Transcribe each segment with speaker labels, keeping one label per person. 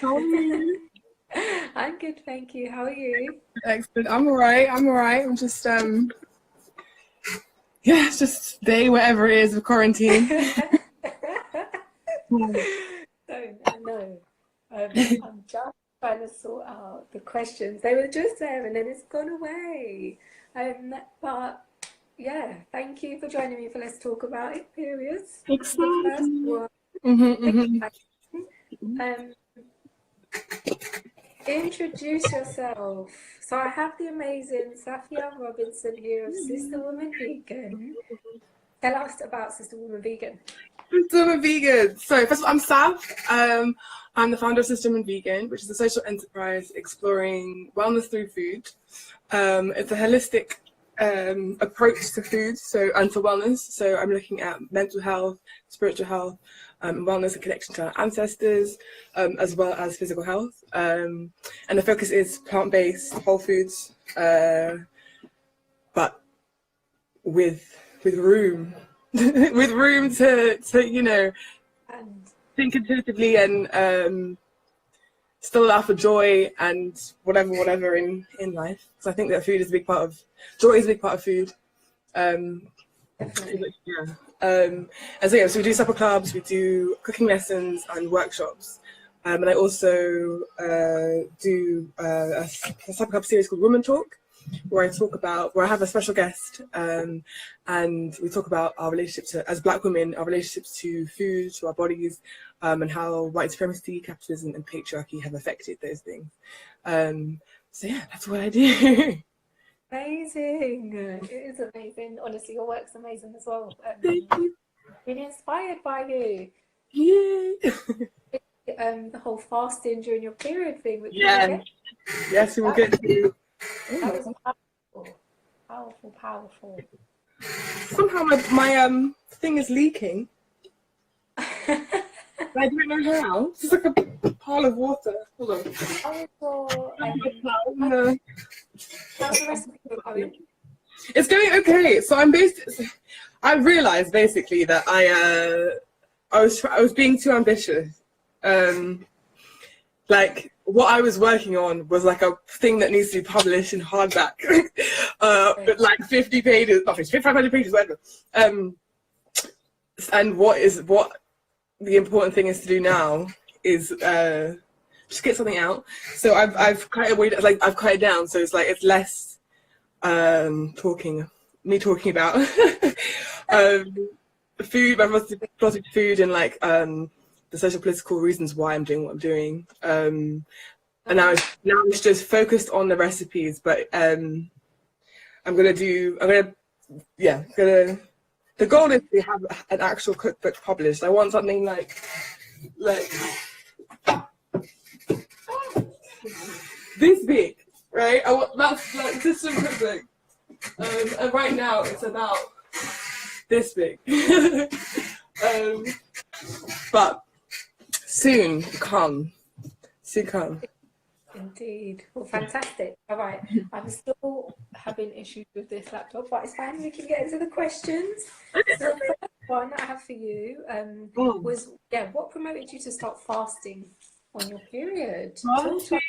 Speaker 1: How are you?
Speaker 2: I'm good, thank you. How are you?
Speaker 1: Excellent. I'm all right. I'm all right. I'm just yeah, it's just day whatever it is of quarantine.
Speaker 2: I know. I'm just trying to sort out the questions. They were just there and then it's gone away. But yeah, thank you for joining me for Let's Talk About It, periods. The first
Speaker 1: Exciting.
Speaker 2: one.
Speaker 1: Mm-hmm.
Speaker 2: Um, Introduce yourself. So I have the amazing Safia Robinson here of Sister Woman Vegan. Tell us about Sister Woman Vegan.
Speaker 1: System and Vegan. So first of all, I'm Saf. I'm the founder of System and Vegan, which is a social enterprise exploring wellness through food. It's a holistic approach to food, and to wellness. So I'm looking at mental health, spiritual health, wellness and connection to our ancestors, as well as physical health. And the focus is plant-based, whole foods, but with room, with room to
Speaker 2: And
Speaker 1: think intuitively and still allow for joy and whatever in life. So I think that food is a big part of joy is a big part of food.
Speaker 2: definitely.
Speaker 1: Yeah. So we do supper clubs, we do cooking lessons and workshops. And I also do a supper club series called Woman Talk, where I have a special guest, and we talk about our relationships as Black women, our relationships to food, to our bodies, and how white supremacy, capitalism, and patriarchy have affected those things. So yeah, that's what I do.
Speaker 2: Amazing. It is amazing. Honestly, your work's amazing as well.
Speaker 1: Thank you.
Speaker 2: Really inspired by you.
Speaker 1: Yay.
Speaker 2: The whole fasting during your period thing, which we will
Speaker 1: Yeah.
Speaker 2: get.
Speaker 1: Yes, we will
Speaker 2: That,
Speaker 1: get to.
Speaker 2: that was powerful. Powerful, powerful.
Speaker 1: Somehow my thing is leaking. I don't know how. It's just like a pile of water. Hold on.
Speaker 2: How's the recipe going?
Speaker 1: It's going okay. So I realized basically that I was being too ambitious. Like what I was working on was like a thing that needs to be published in hardback, but like 50 pages, not 50, 500 pages, whatever. And what the important thing is to do now is just get something out. So I've cut it down. So it's like it's less me talking about food, my philosophy of food, and like the social political reasons why I'm doing what I'm doing. And now it's just focused on the recipes, but the goal is to have an actual cookbook published. I want something like this big, right? That's like system cookbook. And right now it's about this big. But soon come.
Speaker 2: Indeed. Well, fantastic. All right. I'm still having issues with this laptop, but it's fine. We can get into the questions. So the first one I have for you was, what promoted you to start fasting on your period? Talk to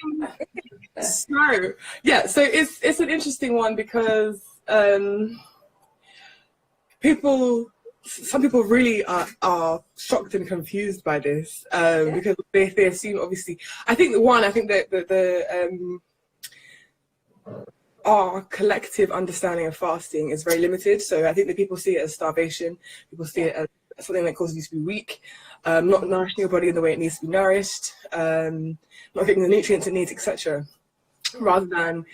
Speaker 2: us about it.
Speaker 1: So it's an interesting one because some people really are shocked and confused by this because they assume, obviously, I think that our collective understanding of fasting is very limited. So I think that people see it as starvation, people see it as something that causes you to be weak, not nourishing your body in the way it needs to be nourished, not getting the nutrients it needs, etc. Rather than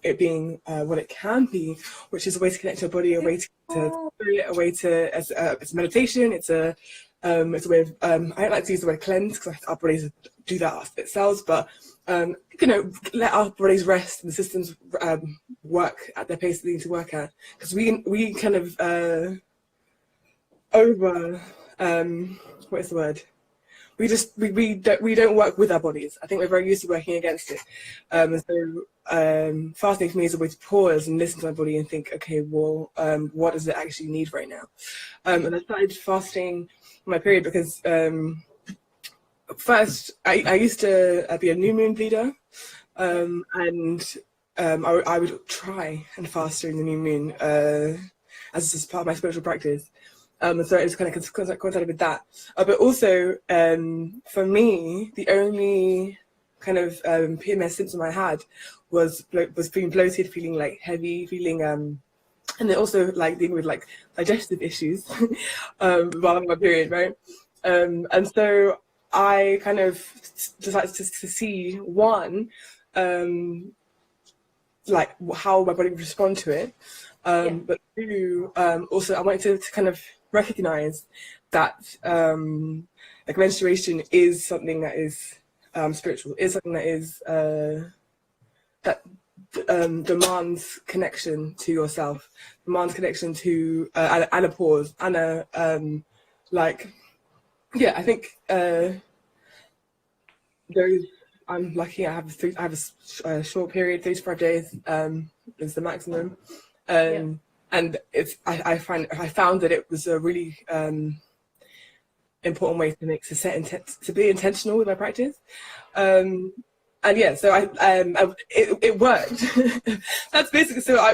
Speaker 1: it being what it can be, which is a way to connect your body, a way it's meditation. It's a way of I don't like to use the word cleanse because our bodies do that themselves, but let our bodies rest and the systems work at their pace that they need to work at, because we kind of what's the word? We don't work with our bodies. I think we're very used to working against it. So fasting for me is a way to pause and listen to my body and think, okay, well, what does it actually need right now? And I started fasting on my period because first, I used to be a new moon bleeder, and I would try and fast during the new moon as just part of my spiritual practice. So it was kind of coincided with that. But also, for me, the only kind of PMS symptom I had was feeling bloated, feeling like heavy, feeling and then also like dealing with like digestive issues while I'm on my period, right? And so I kind of decided to see one, like how my body would respond to it, but two, also I wanted to kind of recognize that like menstruation is something that is spiritual, is something that is that demands connection to yourself, demands connection to and a pause and a like, yeah, I think those, I'm lucky. I have a short period, 3 to 5 days is the maximum, and it's I found that it was a really important way to be intentional with my practice, and yeah, so it worked. That's basically I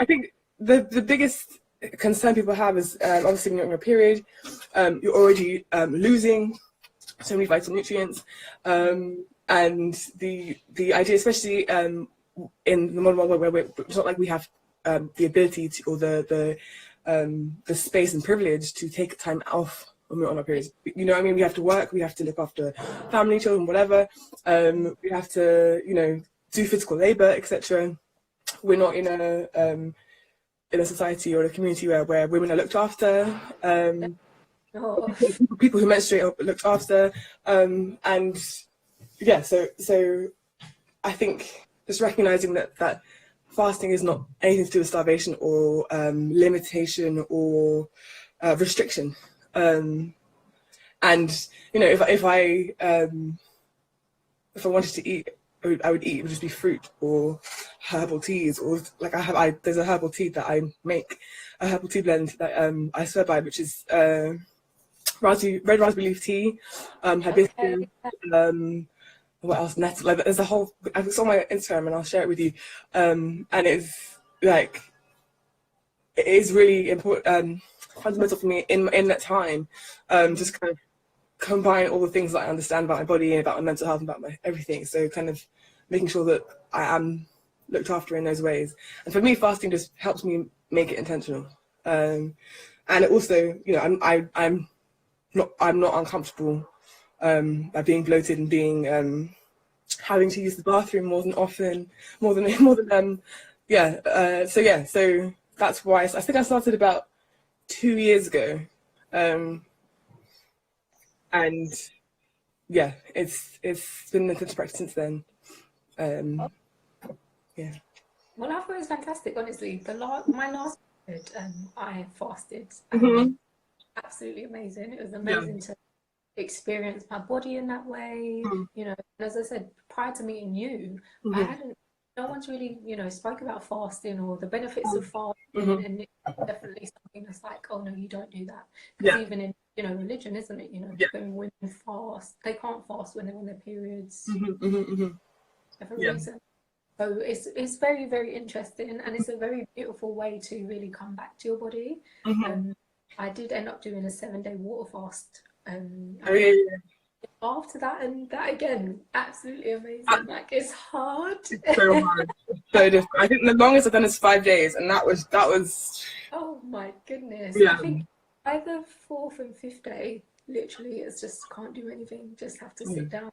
Speaker 1: think the biggest concern people have is obviously when you're on your period, you're already losing so many vital nutrients, and the idea, especially in the modern world where it's not like we have the ability to, or the space and privilege to take time off when we're on our periods. You know what I mean? We have to work, we have to look after family, children, whatever. We have to, you know, do physical labor, etc. We're not in a society or a community where women are looked after. People who menstruate are looked after, and yeah, so I think just recognizing that fasting is not anything to do with starvation or limitation or restriction, and you know, if I wanted to eat, I would eat. It would just be fruit or herbal teas, or like there's a herbal tea that I make, a herbal tea blend that I swear by, which is red raspberry leaf tea, hibiscus, what else? Like there's a whole. It's on my Instagram and I'll share it with you. And it's like, it is really important, fundamental for me in that time. Just kind of combine all the things that I understand about my body and about my mental health and about my everything. So kind of making sure that I am looked after in those ways. And for me, fasting just helps me make it intentional. And it also, you know, I'm not uncomfortable by being bloated and being having to use the bathroom more than so that's why I think I started about 2 years ago, and yeah, it's been an intense practice since then. Yeah.
Speaker 2: Well, I thought it was fantastic, honestly. My last period, I fasted. Absolutely amazing. It was amazing to experience my body in that way. You know, and as I said, prior to meeting you, no one's really, you know, spoke about fasting or the benefits of fasting, and it's definitely something that's like, oh no, you don't do that. Because even in, you know, religion, isn't it? You know, when women fast, they can't fast when they're on their periods for a reason. So it's very, very interesting, and it's a very beautiful way to really come back to your body. I did end up doing a 7-day water fast. After that, and that again, absolutely amazing. Like, it's hard.
Speaker 1: It's so hard. It's so difficult. I think the longest I've done is 5 days, and that was.
Speaker 2: Oh my goodness!
Speaker 1: Yeah.
Speaker 2: I think either 4th and 5th day, literally, it's just can't do anything. Just have to sit down.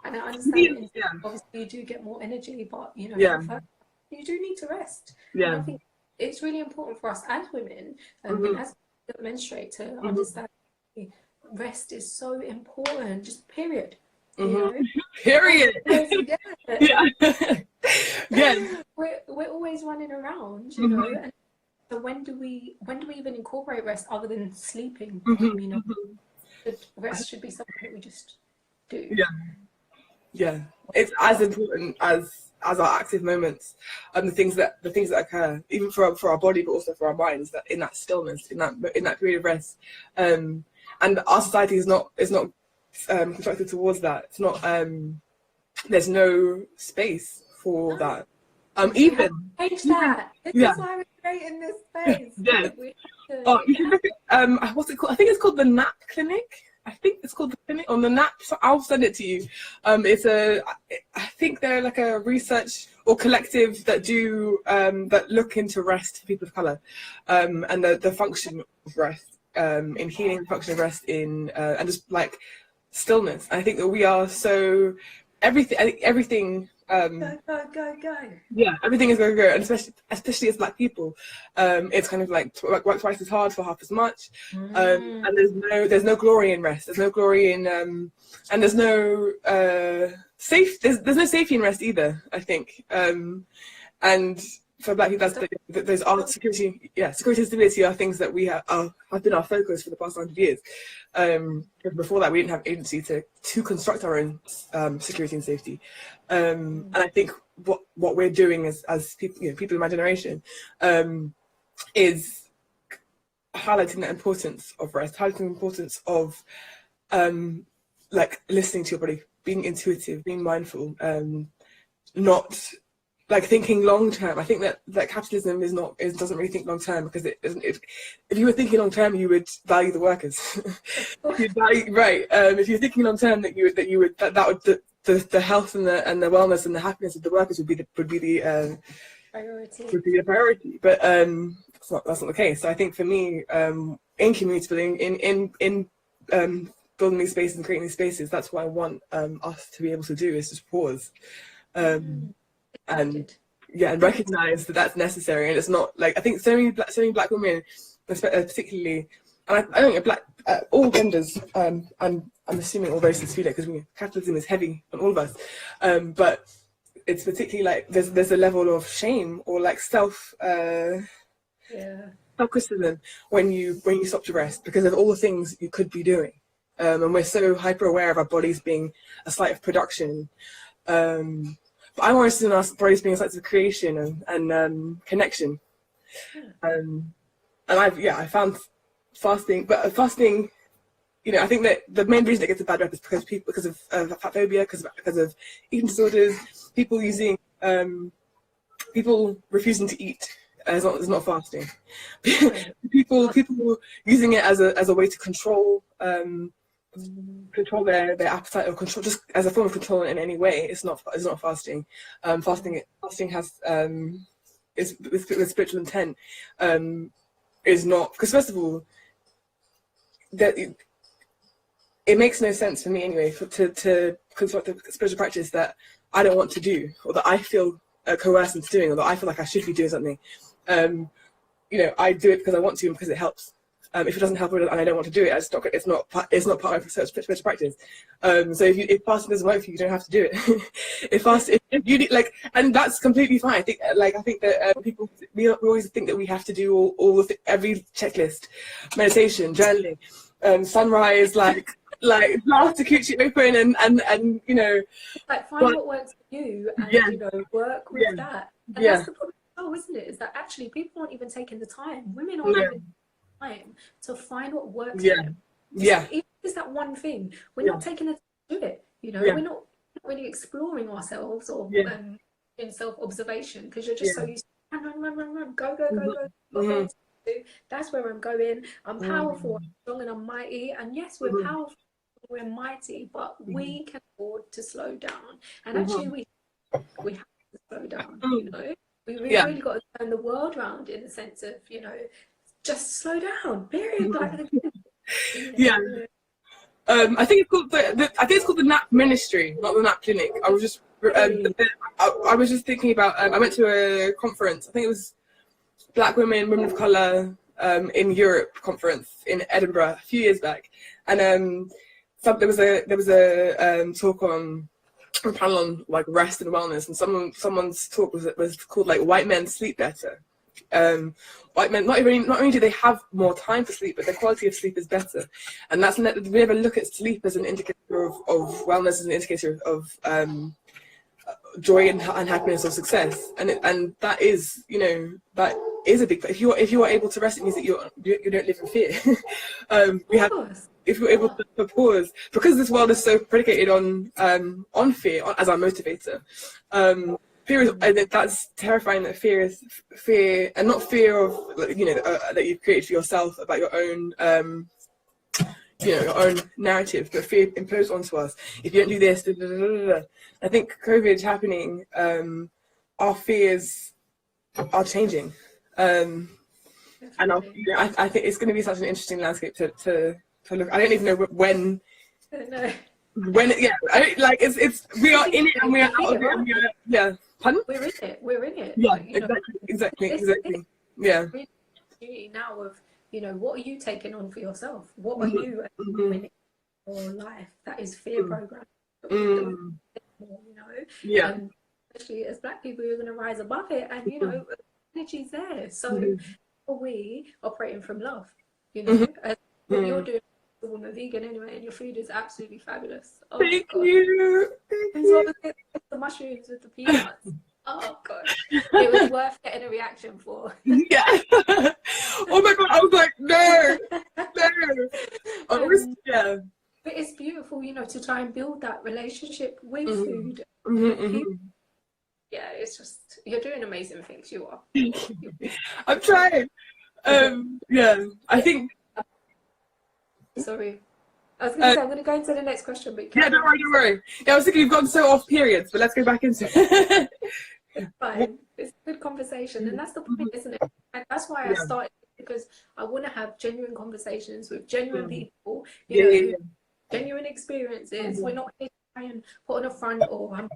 Speaker 2: And I understand. Obviously, you do get more energy, but you know, you do need to rest.
Speaker 1: Yeah.
Speaker 2: And I think it's really important for us as women, and as we menstruate, to understand rest is so important. Just period. You know?
Speaker 1: Period.
Speaker 2: We're always running around, you know. And so when do we even incorporate rest other than sleeping? You know, rest should be something that we just do.
Speaker 1: Yeah, it's as important as our active moments, and the things that occur, even for our body, but also for our minds. That in that stillness, in that period of rest, and our society is not constructed towards that. It's not. There's no space for that. Even
Speaker 2: change that. This is why we're creating this space.
Speaker 1: Yeah. Oh, you can look at what's it called? I think it's called the NAP Clinic. I think it's called the clinic on the NAP. So I'll send it to you. I think they're like a research or collective that do that look into rest for people of color, and the function of rest in healing, the function of rest in and just like stillness. I think that we are so everything. I think everything.
Speaker 2: Go.
Speaker 1: Yeah, everything is go, and especially as Black people, it's kind of like work twice as hard for half as much, and there's no glory in rest. There's no glory in and there's no there's no safety in rest either. I think, and for Black people, those are security and stability are things that we have been our focus for the past 100 years. Before that, we didn't have agency to construct our own security and safety. And I think what we're doing as people, people in my generation, is highlighting the importance of rest, highlighting the importance of like listening to your body, being intuitive, being mindful, not like thinking long term. I think that capitalism doesn't really think long term, because it doesn't. If you were thinking long term, you would value the workers. You'd value, right? If you're thinking long term, that would the health and the wellness and the happiness of the workers would be the priority. But that's not the case. So I think for me, in community building, in building these spaces and creating these spaces, that's what I want us to be able to do, is just pause. And recognize that that's necessary, and it's not like, I think so many black women, particularly, and I don't think Black all genders, and I'm assuming all races feel it, because capitalism is heavy on all of us, but it's particularly like there's a level of shame or like self-criticism when you stop to rest, because of all the things you could be doing, and we're so hyper aware of our bodies being a site of production. But I'm more interested in our bodies being sites of creation and connection. And I found fasting, I think that the main reason it gets a bad rep is because of fat phobia, because of eating disorders, people refusing to eat. It's not fasting. people using it as a way to control their appetite, or control, just as a form of control in any way. It's not fasting. Fasting has is with spiritual intent, is not, because first of all, that it makes no sense for me anyway to construct a spiritual practice that I don't want to do, or that I feel coerced into doing, or that I feel like I should be doing something. I do it because I want to, and because it helps. If it doesn't help and I don't want to do it, it's not part of spiritual practice. So if fasting doesn't work for you, you don't have to do it. if you need, and that's completely fine. I think that people, we always think that we have to do every checklist, meditation, journaling, sunrise, like blast the coochie open and
Speaker 2: like find what works for you and work with that. And that's the problem, isn't it? Is that actually people aren't even taking the time. Women aren't even time to find what works for them. Even if it's that one thing, we're not taking the time to do it. We're not really exploring ourselves or in self-observation, because you're just so used to run, go. That's where I'm going. I'm powerful, I'm strong, and I'm mighty. And yes, we're powerful, we're mighty, but we can afford to slow down. And actually, we have to slow down. We really got to turn the world around, in the sense of just slow down. Period. I think it's called the NAP Ministry, not the NAP Clinic. I was just I was just thinking about. I went to a conference. I think it was Black women of color in Europe conference in Edinburgh a few years back, and there was a talk on a panel on like rest and wellness, and someone's talk was called like white men sleep better. White men, not only do they have more time for sleep, but their quality of sleep is better. And we never look at sleep as an indicator of wellness, as an indicator of joy and happiness or success. And that is, that is a big. If you are able to rest, it means that you don't live in fear.
Speaker 1: if you're able to pause, because this world is so predicated on fear as our motivator. Fear is, I think that's terrifying, that fear is fear, and not fear of, you know, that you've created for yourself about your own, you know, your own narrative, but fear imposed onto us. If you don't do this, da, da, da, da, da. I think COVID happening, our fears are changing. And I think it's going to be such an interesting landscape to look. I don't even know when.
Speaker 2: No.
Speaker 1: When like it's we are in it and we are out of it. And we are, yeah. Pardon?
Speaker 2: We're in it.
Speaker 1: Yeah,
Speaker 2: Like,
Speaker 1: exactly. Yeah.
Speaker 2: Now of, you know, what are you taking on for yourself? What are you doing in your life that is fear programmed? You know,
Speaker 1: Yeah.
Speaker 2: Especially as Black people, you're going to rise above it, and you know, energy's there. So are we operating from love? You know, as what you're doing. A woman vegan anyway, and your food is absolutely fabulous. Oh,
Speaker 1: Thank you.
Speaker 2: The mushrooms with the peanuts. Oh god, it was worth getting a reaction for.
Speaker 1: Yeah. Oh my god, I was like, no. Yeah.
Speaker 2: But it's beautiful, you know, to try and build that relationship with food. Yeah, it's just, you're doing amazing things. You are.
Speaker 1: I'm trying. Yeah, I think.
Speaker 2: Sorry. I was going to say, I'm going to go into the next question, but
Speaker 1: yeah, don't worry. Yeah, I was thinking you've gone so off periods, but let's go back into it.
Speaker 2: It's fine. It's a good conversation, and that's the point, isn't it? And that's why I started, because I want to have genuine conversations with genuine people, you know, genuine experiences. We're not here to try and put on a front, or I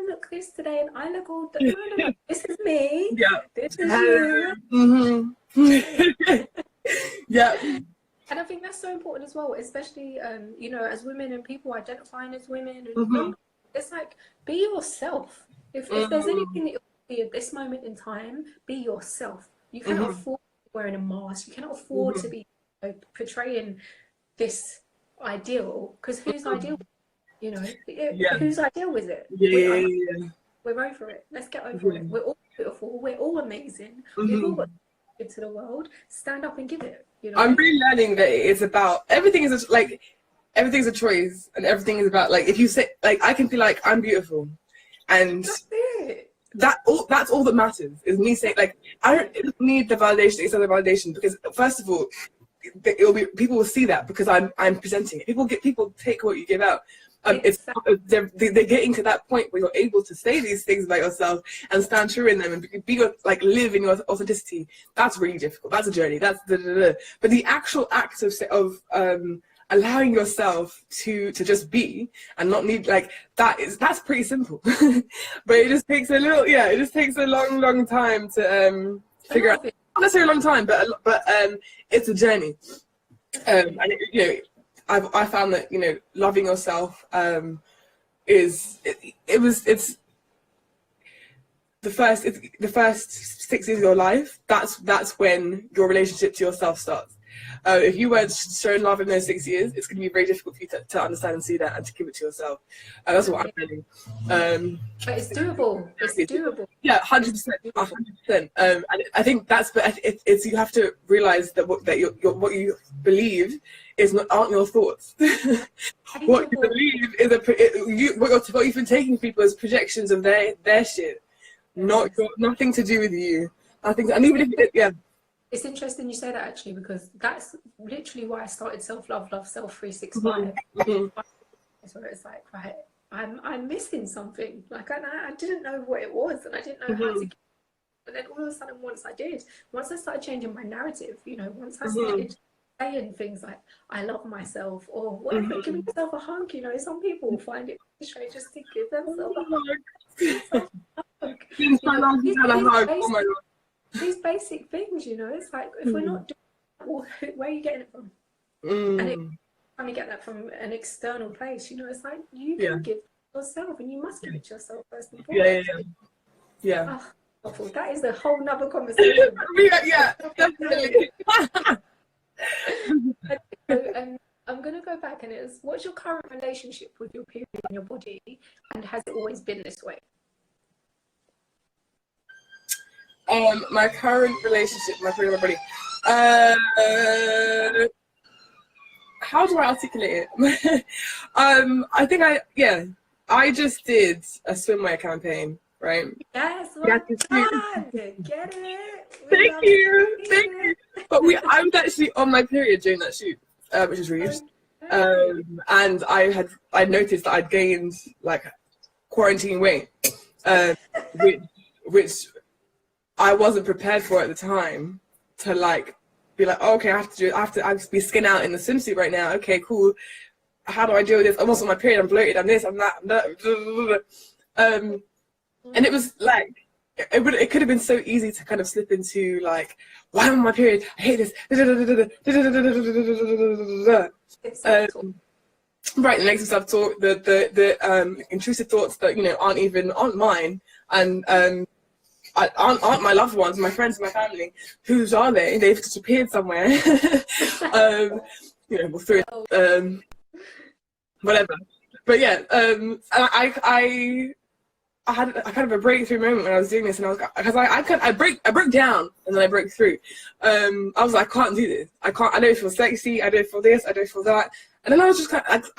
Speaker 2: look this today and I look all. No. This is me.
Speaker 1: Yeah.
Speaker 2: This is you.
Speaker 1: Yeah.
Speaker 2: And I think that's so important as well, especially, you know, as women and people identifying as women. And it's like, be yourself. If there's anything that you're be at this moment in time, be yourself. You cannot afford to be wearing a mask. You cannot afford to be, you know, portraying this ideal, because whose ideal, you know, whose ideal is it? We're over it. Let's get over it. We're all beautiful. We're all amazing. We've all got to the world. Stand up and give it. You know? I'm
Speaker 1: really learning that it's about everything's a choice, and everything is about, like, if you say, like, I can feel like I'm beautiful, and that's all that matters, is me saying, like, I don't need the validation, external validation, because first of all, people will see that because I'm presenting it. People take what you give out. They're getting to that point where you're able to say these things about yourself and stand true in them and like live in your authenticity. That's really difficult. That's a journey. That's but the actual act of allowing yourself to just be and not need, like, that's pretty simple. But it just takes a long time to figure out. Not necessarily a long time, but it's a journey. And you know, I found that, you know, loving yourself it's the first 6 years of your life. That's when your relationship to yourself starts. If you weren't shown love in those 6 years, it's going to be very difficult for you to understand and see that and to give it to yourself. That's what I'm learning.
Speaker 2: But it's doable. It's doable.
Speaker 1: Yeah, 100%. 100%. And I think it's you have to realize that what you believe aren't your thoughts. What you believe is what you've been taking people as projections of their shit, nothing to do with you. Nothing. And even if
Speaker 2: it's interesting you say that, actually, because that's literally why I started self-love-self365. So it's like, right, I'm missing something. Like, I didn't know what it was, and I didn't know how to. But then all of a sudden, once I started changing my narrative, you know, once I started saying things like, I love myself, or whatever, giving yourself a hug, you know, some people find it strange just to give themselves a hug. These basic things, you know, it's like, if we're not doing that, well, where are you getting it from? And trying to get that from an external place, you know, it's like, you can give yourself, and you must give it to yourself first and foremost. Yeah. Oh, that is a whole nother conversation.
Speaker 1: Yeah, definitely.
Speaker 2: I'm going to go back, and it's, what's your current relationship with your period and your body, and has it always been this way?
Speaker 1: My current relationship, my period, my body, how do I articulate it? I think I just did a swimwear campaign, right?
Speaker 2: Yes, well done. Get it.
Speaker 1: Thank you. But I was actually on my period during that shoot, which is rude. And I noticed that I'd gained like quarantine weight, which I wasn't prepared for at the time. To like be like, oh, okay, I have to be skin out in the swimsuit right now. Okay, cool. How do I deal with this? I'm also on my period. I'm bloated. I'm this. I'm that. I'm that. And it was like, it could have been so easy to kind of slip into like, why am I on my period? I hate this. Right, the negative self-talk, the intrusive thoughts that, you know, aren't mine, and aren't my loved ones, my friends, my family. Whose are they? They've just appeared somewhere. You know, we'll through whatever. But yeah, and I had a kind of a breakthrough moment when I was doing this, and I broke down and then I broke through. I was like, I can't do this. I don't feel sexy. I don't feel this. I don't feel that. And then I was just kind of,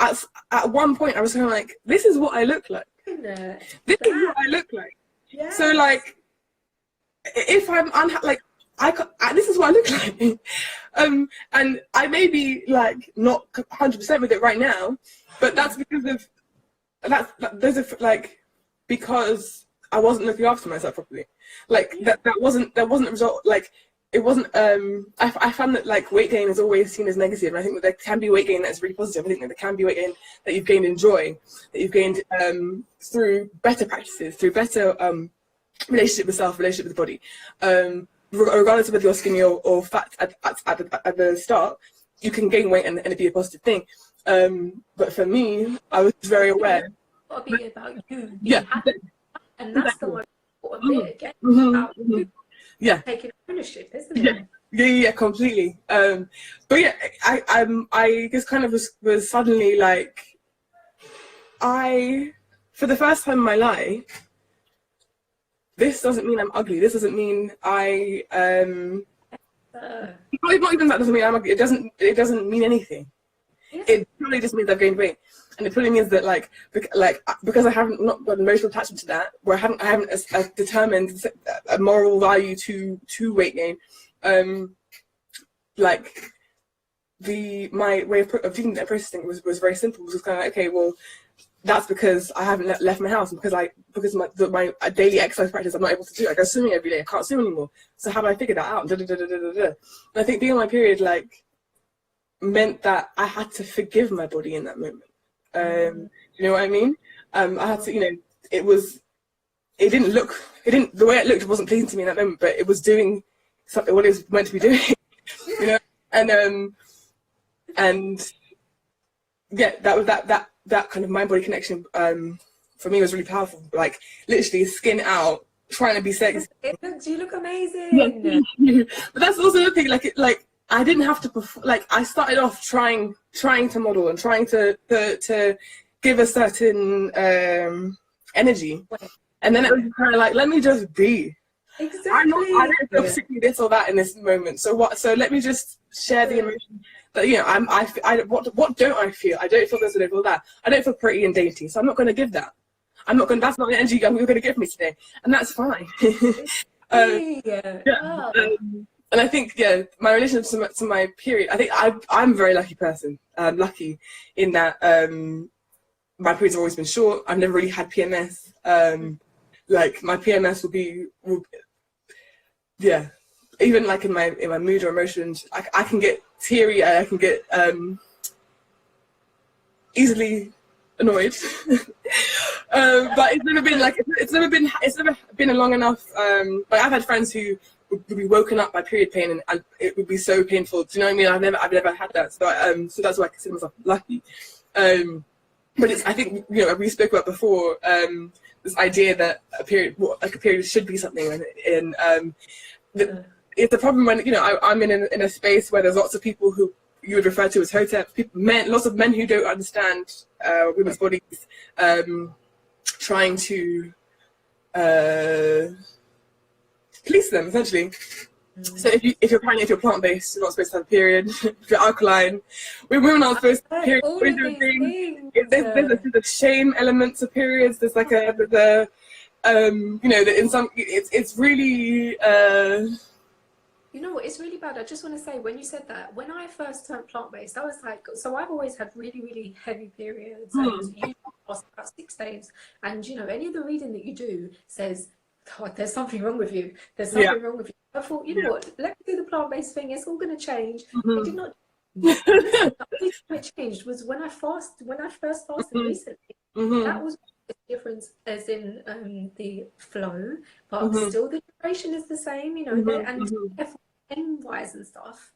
Speaker 1: at one point I was kind of like, this is what I look like. This is what I look like. Yes. So like, if I'm like, this is what I look like. And I may be like not 100% with it right now, but that's because of because I wasn't looking after myself properly. Like that wasn't a result. Like it wasn't. I found that like weight gain is always seen as negative, and I think that there can be weight gain that's really positive. I think that there can be weight gain that you've gained in joy, that you've gained through better practices, through better relationship with self, relationship with the body. Regardless of whether you're skinny or fat at the start, you can gain weight and it be a positive thing. But for me, I was very aware.
Speaker 2: Got to be about you.
Speaker 1: Yeah.
Speaker 2: And that's the one important bit again. About you.
Speaker 1: Yeah.
Speaker 2: Taking ownership, isn't it?
Speaker 1: Yeah, completely. But yeah, I just kind of was suddenly like, for the first time in my life, this doesn't mean I'm ugly. This doesn't mean not even that doesn't mean I'm ugly. It doesn't mean anything. Yeah. It purely just means I've gained weight, and it purely means that because I haven't not got an emotional attachment to that, where I haven't determined a moral value to weight gain. Like my way of dealing with that processing was very simple. It was just kind of like, okay, well, that's because I haven't left my house, and because my daily exercise practice I'm not able to do. I go swimming every day. I can't swim anymore. So how do I figure that out? And I think being on my period meant that I had to forgive my body in that moment. You know what I mean? I had to, you know, the way it looked wasn't pleasing to me in that moment, but it was doing something what it was meant to be doing. You know, and yeah, that kind of mind body connection for me was really powerful. Like literally skin out, trying to be sexy.
Speaker 2: You look amazing.
Speaker 1: Yeah. But that's also the thing. Like I didn't have to perform. Like I started off trying to model and trying to give a certain energy, and then it was kind of like, let me just be.
Speaker 2: Exactly.
Speaker 1: I don't feel particularly this or that in this moment. So let me just share the emotion that, you know, what don't I feel? I don't feel this, I don't feel that. I don't feel pretty and dainty, so I'm not going to give that. That's not the energy you're going to give me today, and that's fine. And I think, yeah, my relationship to my period, I think I'm a very lucky person. Lucky in that my periods have always been short. I've never really had PMS. Like my PMS will yeah, even like in my mood or emotions, I can get teary. I can get easily annoyed. But it's never been a long enough. Like I've had friends who would be woken up by period pain, and it would be so painful. Do you know what I mean? I've never had that. So that's why I consider myself lucky. But I think, you know, we spoke about before, this idea that a period should be something, and it's a problem when, you know, I'm in a space where there's lots of people who you would refer to as hotep, lots of men who don't understand women's bodies, trying to police them essentially, So if you're plant-based, you're not supposed to have a period. If you're alkaline, women aren't supposed to have period.
Speaker 2: All of these things.
Speaker 1: There's a shame element to periods. There's like you know, that in some it's really
Speaker 2: You know what, it's really bad. I just want to say, when you said that, when I first turned plant-based, I was like, so I've always had really, really heavy periods, and usually last about 6 days. And, you know, any of the reading that you do says, God, there's something wrong with you. There's something wrong with you. I thought, you know what, let me do the plant-based thing. It's all going to change. It did not. The only time it changed was when I first fasted recently. That was the difference, as in the flow, but still the duration is the same, you know, and wise and stuff,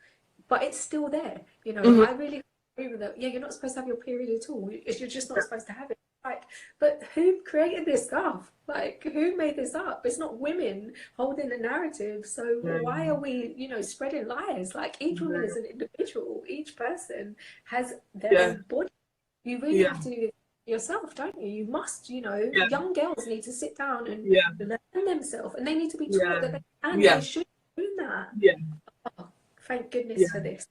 Speaker 2: but it's still there, you know. I really agree with that. Yeah, you're not supposed to have your period at all. You're just not supposed to have it. Like, but who created this stuff? Like, who made this up? It's not women holding the narrative. So why are we, you know, spreading lies? Like, each woman is an individual. Each person has their own body. You really have to do this yourself, don't you? You must, you know, young girls need to sit down and learn themselves, and they need to be taught that they can. They should do that. Oh, thank goodness for this.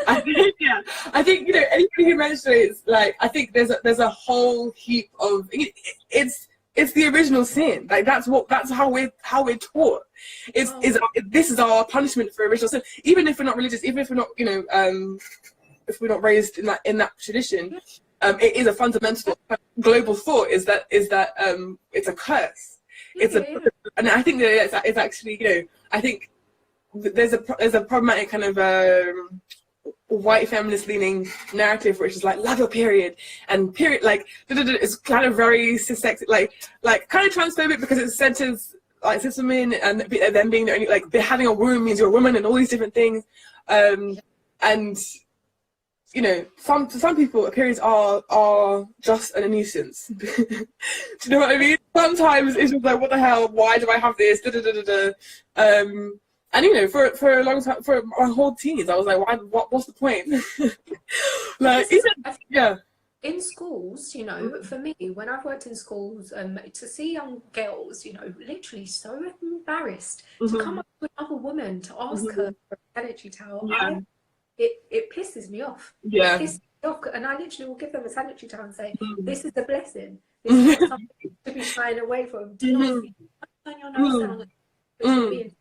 Speaker 1: I think, you know, anybody who menstruates, like, I think there's a whole heap of it's the original sin. Like, that's how we're taught. This is our punishment for original sin. Even if we're not religious, even if we're not, you know, if we're not raised in that tradition, it is a fundamental global thought. Is that it's a curse. And I think that it's actually, you know, I think there's a problematic kind of white feminist leaning narrative, which is like, love your period, and period, like, it's kind of very cis-sex, like kind of transphobic, because it centers like cis women, and them being the only, like, having a womb means you're a woman, and all these different things, and you know, for some people, periods are just a nuisance. Do you know what I mean? Sometimes it's just like, what the hell? Why do I have this? And, you know, for a long time, for my whole teens, I was like, what's the point? Like,
Speaker 2: in schools, you know, for me, when I've worked in schools, to see young girls, you know, literally so embarrassed to come up with another woman to ask her for a sanitary towel, it pisses me off. It pisses me off, and I literally will give them a sanitary towel and say, this is a blessing. This is not something to be shying away from. Do not turn your nose down.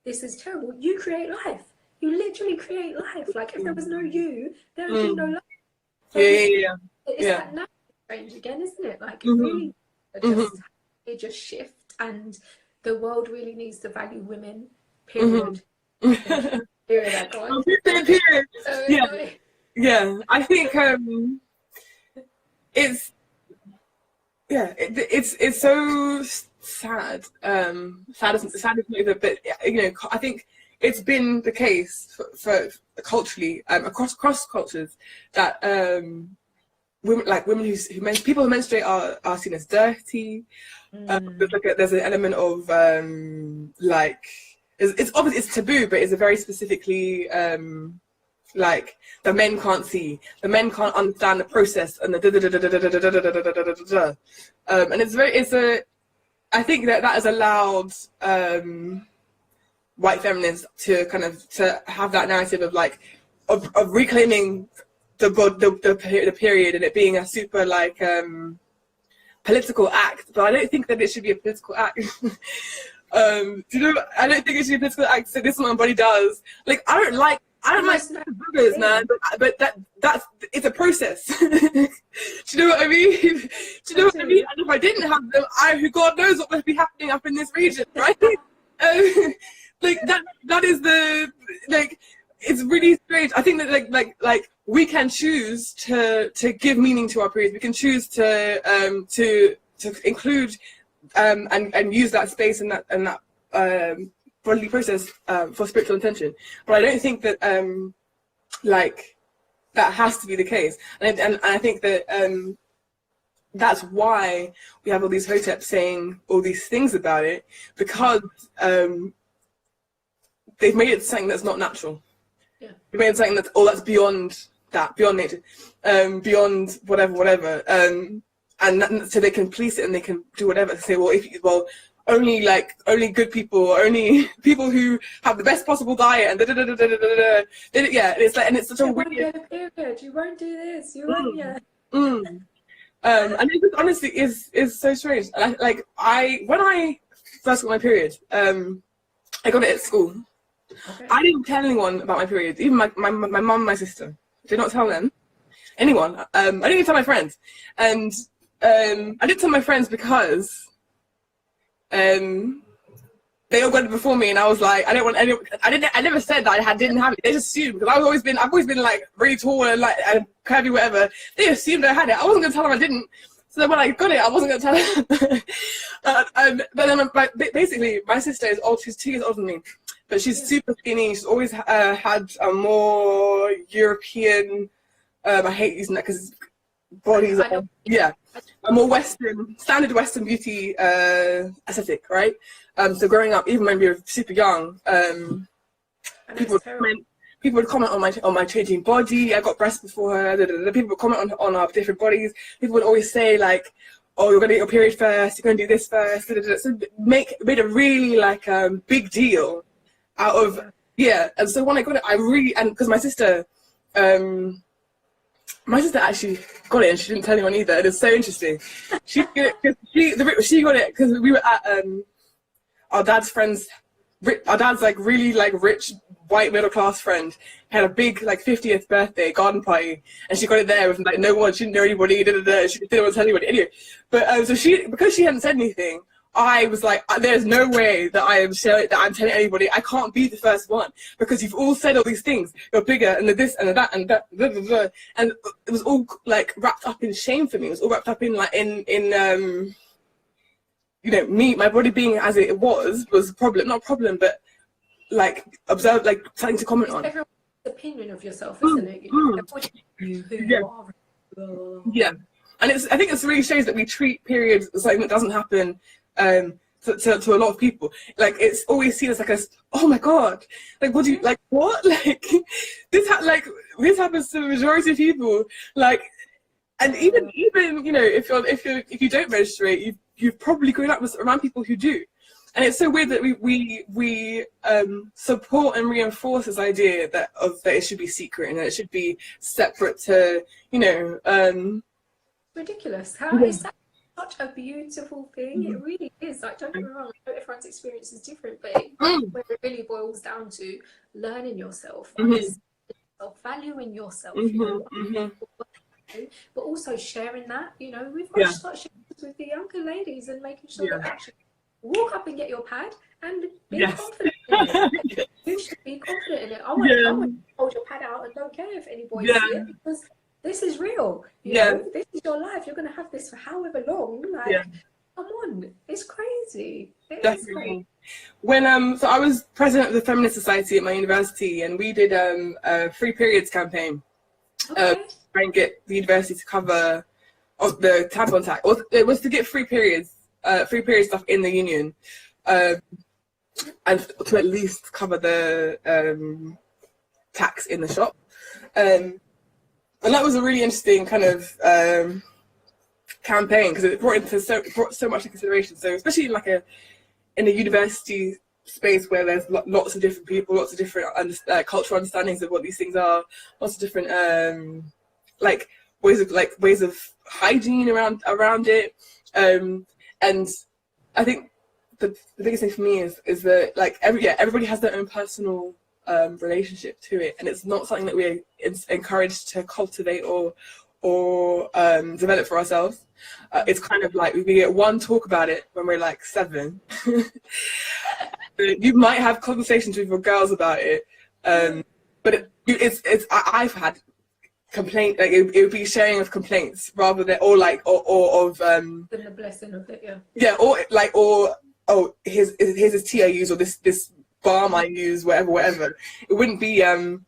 Speaker 2: This is terrible. You create life. You literally create life. Like, if there was no you, there would be no life. So it's that natural change again, isn't it? Like, it really just shift, and the world really needs to value women. Period. Period.
Speaker 1: Period. Yeah. I think it's so sad. Sad is not even, but, you know, I think it's been the case for culturally, across cultures, that people who menstruate are seen as dirty. There's an element of like, it's obviously, it's taboo, but it's a very specifically like, the men can't see, the men can't understand the process, and and I think that has allowed white feminists to have that narrative of, like, of reclaiming the period, and it being a super, like, political act. But I don't think that it should be a political act. Do you know? I don't think it should be a political act. So this is what my body does. Like, I don't like burgers, man. But it's a process. Do you know what I mean? Do you know what I mean? And if I didn't have them, who God knows what would be happening up in this region, right? Like, that is the, like, it's really strange. I think that like we can choose to give meaning to our periods. We can choose to include and use that space and that bodily process for spiritual intention. But I don't think that like, that has to be the case. And I think that that's why we have all these hoteps saying all these things about it, because they've made it something that's not natural. They've made it something that's beyond nature, beyond whatever. And so they can police it, and they can do whatever to say, well, only good people, only people who have the best possible diet, and yeah, it's like, and it's such a weird.
Speaker 2: You won't get a period. You won't do this. You won't. Yeah.
Speaker 1: And it just honestly is so strange. When I first got my period, I got it at school.
Speaker 2: Okay.
Speaker 1: I didn't tell anyone about my period, even my mum and my sister. Did not tell them, anyone. I didn't even tell my friends, and I didn't tell my friends because they all got it before me, and I was like, I don't want any. I never said that I didn't have it. They just assumed, because I've always been like really tall and like and curvy, whatever. They assumed I had it. I wasn't gonna tell them I didn't. So then when I got it, I wasn't gonna tell them. But then basically, my sister is old. She's 2 years older than me, but she's super skinny. She's always had a more European. I hate using that because bodies are, a more Western, standard Western beauty aesthetic, right? So growing up, even when we were super young, people would comment on my changing body. I got breasts before her. People would comment on our different bodies. People would always say like, "Oh, you're gonna get your period first. You're gonna do this first." So made a really like big deal out of And so when I got it, and because my sister actually got it, and she didn't tell anyone either. And it's so interesting. She got it because we were at our dad's friends. Our dad's like really like rich white middle class friend had a big like 50th birthday garden party, and she got it there with like no one. She didn't know anybody. She didn't want to tell anybody anyway. But because she hadn't said anything, I was like, there's no way that I'm telling anybody. I can't be the first one because you've all said all these things. You're bigger and the this and the that and that, blah, blah, blah. And it was all like wrapped up in shame for me. It was all wrapped up in like in me, my body being as it was a problem. Not a problem, but like observe, like something to comment on.
Speaker 2: Everyone's opinion of yourself, isn't it? Who you are.
Speaker 1: Yeah, and I think it really shows that we treat periods as something that doesn't happen. To a lot of people, like it's always seen as like oh my god, like what do you like what like this happens to the majority of people, like, and even if you don't menstruate, you've probably grown up around people who do, and it's so weird that we support and reinforce this idea that it should be secret and that it should be separate to
Speaker 2: ridiculous. How is that? Such a beautiful thing. It really is. Like, don't get me wrong, I know everyone's experience is different, but where it really boils down to learning yourself, valuing yourself, but also sharing that. We've got to start sharing this with the younger ladies and making sure that actually walk up and get your pad and be confident in it. You should be confident in it. I want to hold your pad out and don't care if any boys see it, because this is real. You know, this is your life. You're going to have this for however long. Like, come on, it's crazy. It is crazy.
Speaker 1: When so I was president of the Feminist Society at my university, and we did a free periods campaign. Try and get the university to cover the tampon tax. It was to get free period stuff in the union, and to at least cover the tax in the shop. And that was a really interesting kind of campaign because it brought so much into consideration. So especially in a university space where there's lots of different people, lots of different cultural understandings of what these things are, lots of different ways of hygiene around it. And I think the biggest thing for me is that like everybody has their own personal relationship to it, and it's not something that we're encouraged to cultivate or develop for ourselves. It's kind of like we get one talk about it when we're like 7. You might have conversations with your girls about it, but I've had complaint, like it would be sharing of complaints rather than of
Speaker 2: than the blessing of it.
Speaker 1: Or here's this tea I use, or this balm I use, whatever. It wouldn't be a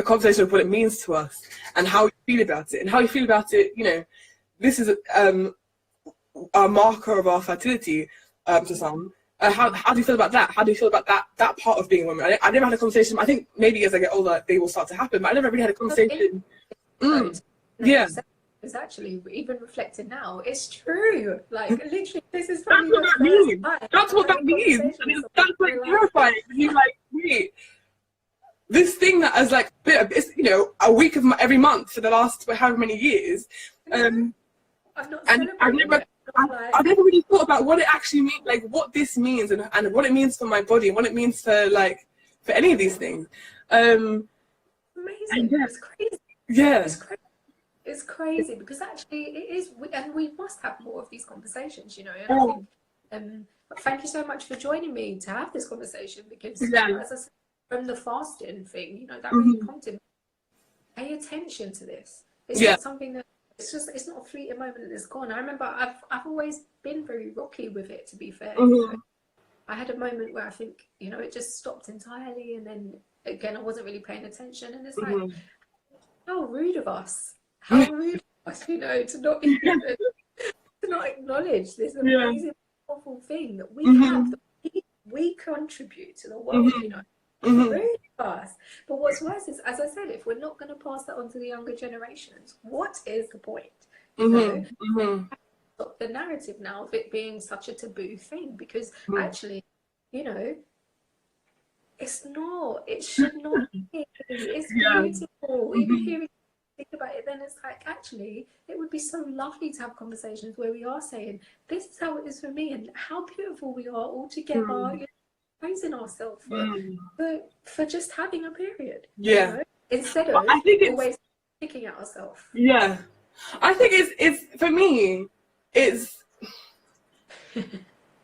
Speaker 1: conversation of what it means to us and how we feel about it. And how you feel about it, this is a marker of our fertility to some. How do you feel about that? How do you feel about that part of being a woman? I never had a conversation. I think maybe as I get older they will start to happen, but I never really had a conversation.
Speaker 2: Because actually, even reflecting now, it's true. Like literally, this is
Speaker 1: That's
Speaker 2: probably
Speaker 1: what
Speaker 2: the
Speaker 1: that
Speaker 2: first
Speaker 1: means.
Speaker 2: time
Speaker 1: That's what
Speaker 2: I've
Speaker 1: that
Speaker 2: had a
Speaker 1: means.
Speaker 2: conversation with
Speaker 1: That's
Speaker 2: someone
Speaker 1: like
Speaker 2: where,
Speaker 1: terrifying. You're like, wait, this thing that is like, it's, you know, a week of every month for the last however many years.
Speaker 2: I'm not
Speaker 1: And
Speaker 2: celebrating it.
Speaker 1: I've never really thought about what it actually means, like what this means and what it means for my body and what it means for like, for any of these things.
Speaker 2: Amazing.
Speaker 1: Yeah.
Speaker 2: It's crazy.
Speaker 1: Yeah.
Speaker 2: It's crazy. It's crazy because actually it is, and we must have more of these conversations, you know. And I think, thank you so much for joining me to have this conversation because, you know, as I said, from the fasting thing, you know, that really prompted me. Pay attention to this. It's not something that it's not a fleeting moment and it's gone. I remember I've always been very rocky with it, to be fair. You know? I had a moment where I think, you know, it just stopped entirely, and then again I wasn't really paying attention, and it's like, how rude of us. How rude of us, you know, to not even, to not acknowledge this amazing, powerful thing that we have, that we contribute to the world, you know. Rude of us. But what's worse is, as I said, if we're not going to pass that on to the younger generations, what is the point? You know, stop the narrative now of it being such a taboo thing, because actually, you know, it's not. It should not be. It's beautiful. Even hearing think about it, then it's like, actually, it would be so lovely to have conversations where we are saying, this is how it is for me, and how beautiful we are all together, you know, praising ourselves for just having a period. You know? Instead of always picking at ourselves.
Speaker 1: Yeah. I think it's for me, it's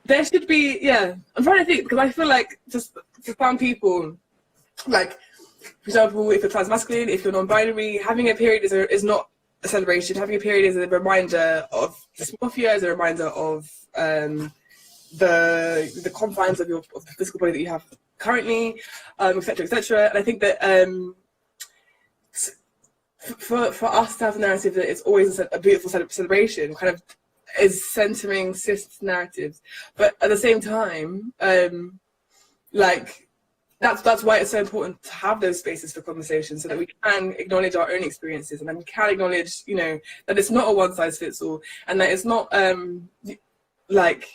Speaker 1: there should be, I'm trying to think, because I feel like just for some people, like, for example, if you're transmasculine, if you're non-binary, having a period is not a celebration. Having a period is a reminder of dysmorphia, is a reminder of the confines of the physical body that you have currently, etc., etc. And I think that for us to have a narrative that it's always a beautiful celebration, kind of is centering cis narratives, but at the same time, like, that's why it's so important to have those spaces for conversation, so that we can acknowledge our own experiences, and then we can acknowledge, you know, that it's not a one size fits all, and that it's not like,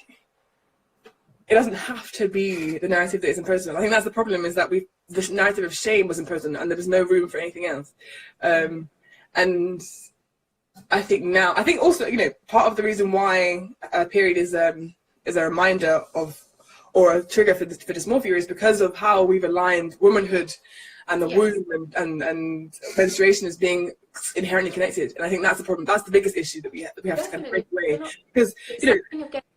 Speaker 1: it doesn't have to be the narrative that is imposed on. I think that's the problem, is that the narrative of shame was imposed on, and there was no room for anything else. And I think also, you know, part of the reason why a period is a reminder of, or a trigger for dysmorphia, is because of how we've aligned womanhood and the womb and menstruation as being inherently connected. And I think that's the problem. That's the biggest issue that we have to kind of break away. Because, you know,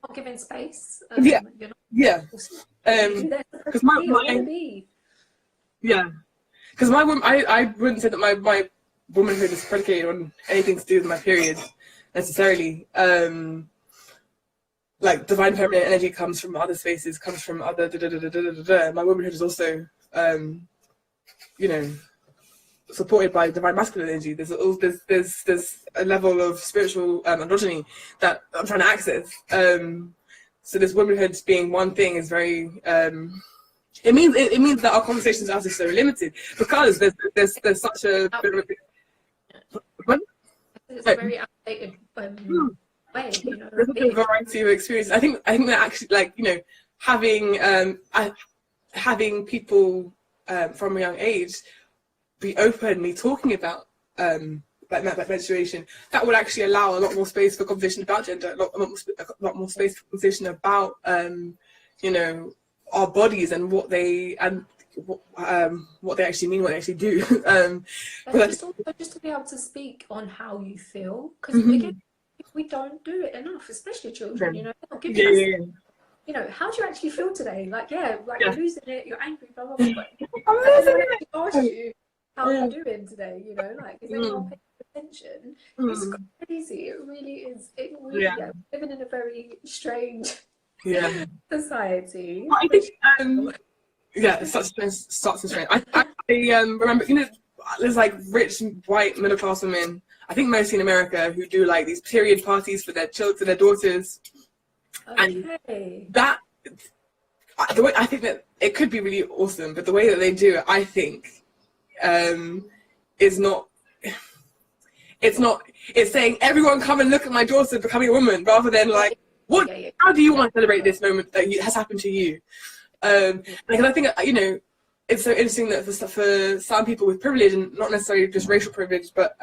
Speaker 2: not giving space.
Speaker 1: Because I wouldn't say that my womanhood is predicated on anything to do with my period necessarily. Like, divine feminine energy comes from other spaces, comes from other My womanhood is also, you know, supported by divine masculine energy. There's a level of spiritual androgyny that I'm trying to access. So this womanhood being one thing is very. It means that our conversations are so limited, because there's such a bit of a.
Speaker 3: It's a very outdated way, you know.
Speaker 1: There's a variety of experiences. I think that actually, like, you know, having people from a young age be openly talking about like menstruation, that would actually allow a lot more space for conversation about gender, a lot more space for conversation about you know, our bodies and what they actually mean, what they actually do.
Speaker 2: Just to be able to speak on how you feel, because again, we don't do it enough, especially children. You know, they're not giving us. You know, how do you actually feel today? Like, you're losing it, you're angry, blah blah blah. But has anyone actually asked you how you're doing today? You know, like, is anyone paying attention? It's crazy. It really is. It really, living in a very strange society.
Speaker 1: Well, I think it's such starts and strange. I remember, you know, there's like rich white middle class women, I think mostly in America, who do like these period parties for their children, for their daughters. And that, the way I think that it could be really awesome, but the way that they do it, I think, is not. it's not, it's saying everyone come and look at my daughter becoming a woman, rather than like, what, how do you want to celebrate this moment that has happened to you? Because I think, you know, it's so interesting that for some people with privilege, and not necessarily just racial privilege, but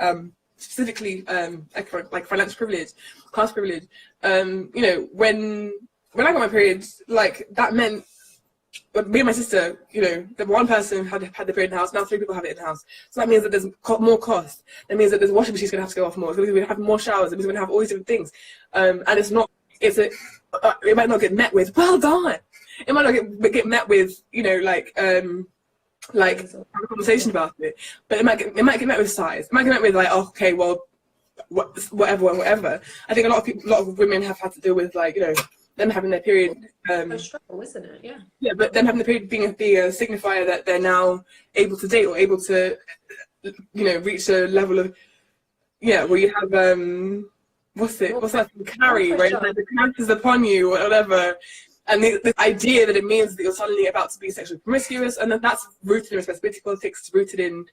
Speaker 1: specifically like financial privilege, class privilege, you know, when I got my period, like that meant, me and my sister, you know, the one person had the period in the house, now 3 people have it in the house. So that means that there's more cost. That means that there's washing machine's going to have to go off more. It's going to have more showers. It means we're going to have all these different things. And it's not, it might not get met with, well done. It might not get met with, you know, like have a conversation about it. But it might get met with sighs. It might get met with like, oh, okay, well, whatever. I think a lot of women have had to deal with, like, you know, them having their period.
Speaker 2: A struggle, isn't it? Yeah.
Speaker 1: Yeah, but them having the period being a signifier that they're now able to date or able to, you know, reach a level of, yeah, where you have what's that carry, right? Like the curse is upon you or whatever, and the idea that it means that you're suddenly about to be sexually promiscuous, and that's rooted in responsibility politics, it's rooted in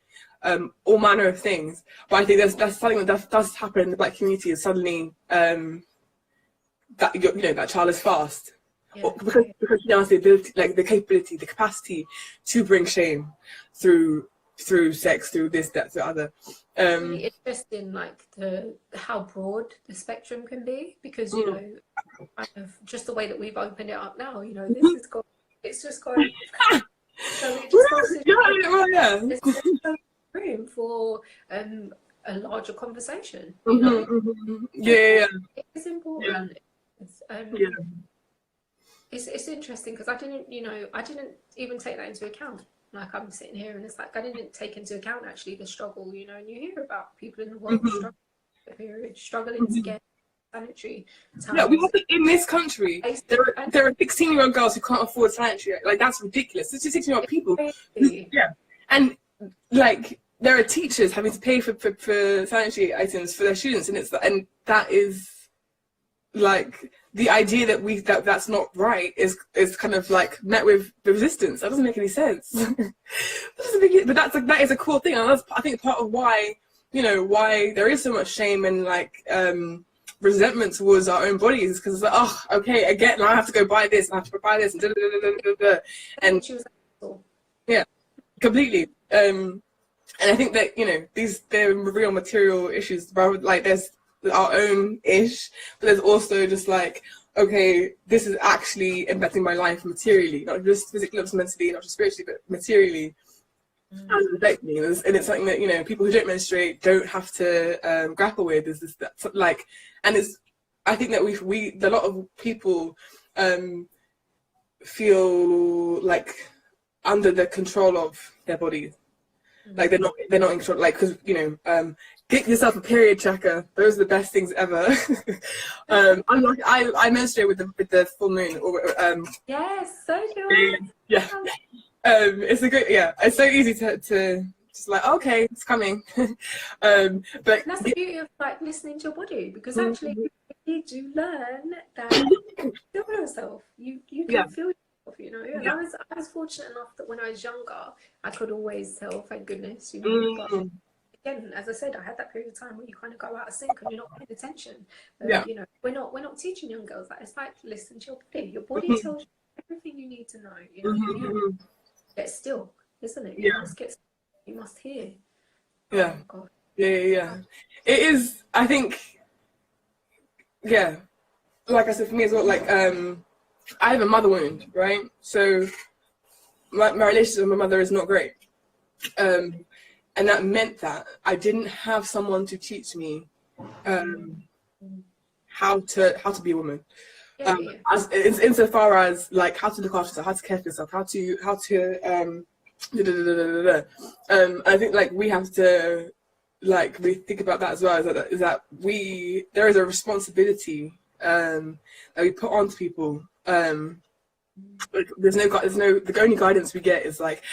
Speaker 1: all manner of things. But I think that's something that does happen in the Black community, is suddenly that, you know, that child is fast. Yeah. Because she has the ability, like the capability, the capacity to bring shame through sex, through this, that, through other.
Speaker 2: It's really interesting, like how broad the spectrum can be, because you know, kind of just the way that we've opened it up now, you know, this is going, it's just going. So it just there's no room for a larger conversation. You know?
Speaker 1: Yeah.
Speaker 2: It's important. It's interesting because I didn't even take that into account. Like, I'm sitting here and it's like I didn't take into account actually the struggle, you know, and you hear about people in the world struggling to get sanitary towels.
Speaker 1: Yeah, we have it in this country. There are 16-year-old girls who can't afford sanitary. Like, that's ridiculous. It's just 16-year-old people. Yeah, and like there are teachers having to pay for sanitary items for their students, and that is like the idea that that's not right is kind of like met with resistance. That doesn't make any sense. But that is a cool thing, and that's, I think, part of why, you know, why there is so much shame and like resentment towards our own bodies, because it's like, oh, okay, again, I have to go buy this, I have to buy this, and and
Speaker 2: she was
Speaker 1: yeah, completely. And I think that, you know, they're real material issues, like there's our own ish, but there's also just like, okay, this is actually impacting my life materially, not just physically, not just mentally, not just spiritually, but materially. And affecting me. And it's something that, you know, people who don't menstruate don't have to grapple with. Is this like, and it's, I think that a lot of people feel like under the control of their bodies. Like they're not in control, like, because, you know, get yourself a period tracker. Those are the best things ever. I menstruate with the full moon.
Speaker 2: Yes, so do
Speaker 1: yeah. It's a good, yeah. It's so easy to just like, okay, it's coming. But
Speaker 2: that's the beauty of like listening to your body, because actually you do learn that you feel yourself. You can feel. You know, and I was fortunate enough that when I was younger, I could always tell, thank goodness, you know. But again, as I said, I had that period of time where you kind of go out of sync and you're not paying attention. You know, we're not teaching young girls that. It's like, listen to your body. Your body tells you everything you need to know. You know, you get still, isn't it? You must hear.
Speaker 1: Yeah.
Speaker 2: Oh, God.
Speaker 1: Yeah. It is. I think. Yeah, like I said, for me as well, like I have a mother wound, right? So my relationship with my mother is not great. And that meant that I didn't have someone to teach me how to be a woman. Insofar as like how to look after yourself, how to care for yourself, how to I think like we have to like we think about that as well, is that there is a responsibility that we put onto people. The only guidance we get is like,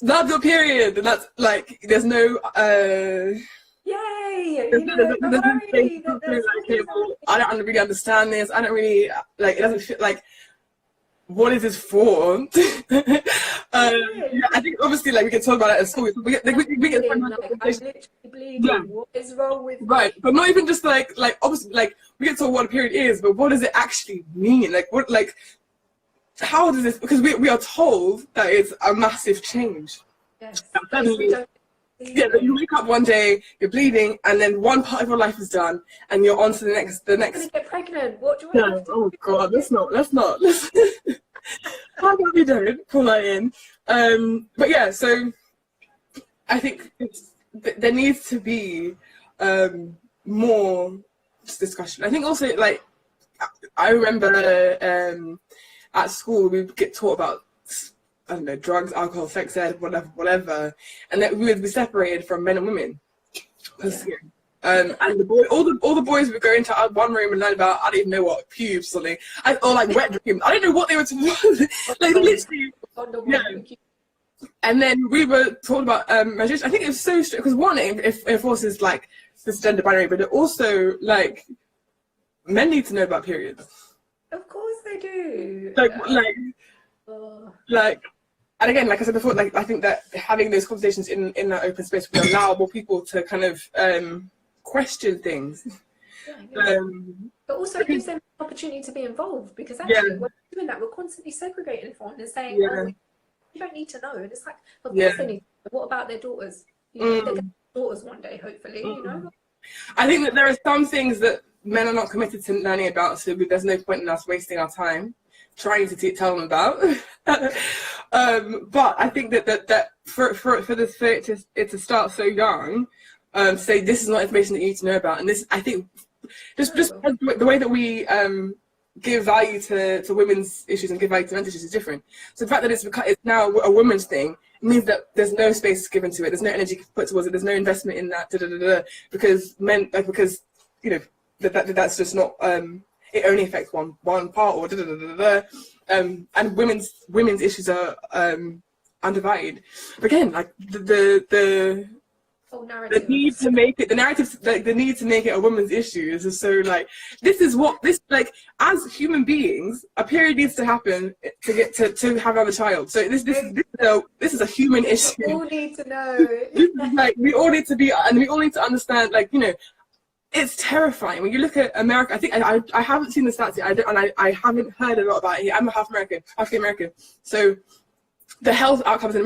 Speaker 1: love your period, and that's like there's no
Speaker 2: yay,
Speaker 1: I don't really understand this, I don't really like, it doesn't feel like, what is this for? Yeah, I think obviously like we can talk about it at school. We get
Speaker 2: I'm literally bleeding.
Speaker 1: Yeah.
Speaker 2: What is wrong with
Speaker 1: Right, but not even just like obviously like we get to what a period is, but what does it actually mean? Like what, like how does this? Because we are told that it's a massive change.
Speaker 2: Yes.
Speaker 1: Suddenly, yeah, you wake up one day, you're bleeding, and then one part of your life is done, and you're on to the next.
Speaker 2: I'm gonna get pregnant. What do I have to
Speaker 1: Oh God, let's not. How about we don't pull that in? But yeah, so I think there needs to be more discussion. I think also like I remember at school we would get taught about, I don't know, drugs, alcohol, sex ed, whatever, and that we would be separated from men and women. And all the boys would go into one room and learn about, I don't even know what, pubes or something, or like wet dreams. I don't know what they were talking about. Like literally, yeah. And then we were taught about menstruation. I think it was so strict because one, it forces like this gender binary, but it also like men need to know about periods.
Speaker 2: Of course they do.
Speaker 1: Like, and again, like I said before, like I think that having those conversations in that open space would allow more people to kind of question things.
Speaker 2: But also it gives them the opportunity to be involved, because actually when we're doing that, we're constantly segregating everyone and saying, oh, you don't need to know. And it's like, of course they need to know. What about their daughters? You know, they're going to have daughters one day, hopefully, you know?
Speaker 1: I think that there are some things that men are not committed to learning about, so there's no point in us wasting our time trying to tell them about. But I think that for it to start so young, say this is not information that you need to know about, and this, I think, just the way that we give value to women's issues and give value to men's issues is different. So the fact that it's now a woman's thing means that there's no space given to it, there's no energy put towards it, there's no investment in that, because men, like, because you know that's just not. It only affects one part, or and women's issues are undivided. But again, like the need to make it, the narrative, like the need to make it a woman's issue is just so like, this is like, as human beings, a period needs to happen to get to have another child. So this is a human issue.
Speaker 2: We all need to know.
Speaker 1: Like we all need to be, and we all need to understand, like, you know, it's terrifying when you look at America. I think I haven't seen the stats yet. I haven't heard a lot about it here. I'm half American, African American. So the health outcomes in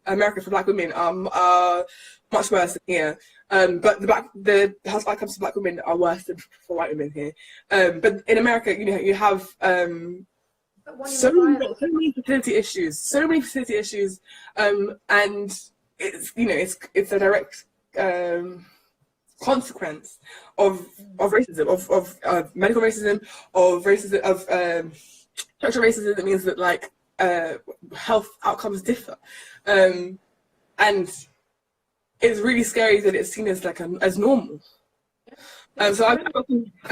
Speaker 1: America for Black women are much worse than here. But the health outcomes for Black women are worse than for white women here. But in America, you know, you have so many fertility issues, and it's, you know, it's a direct consequence of racism, of medical racism, of structural racism. That means that like health outcomes differ, and it's really scary that it's seen as like as normal. So I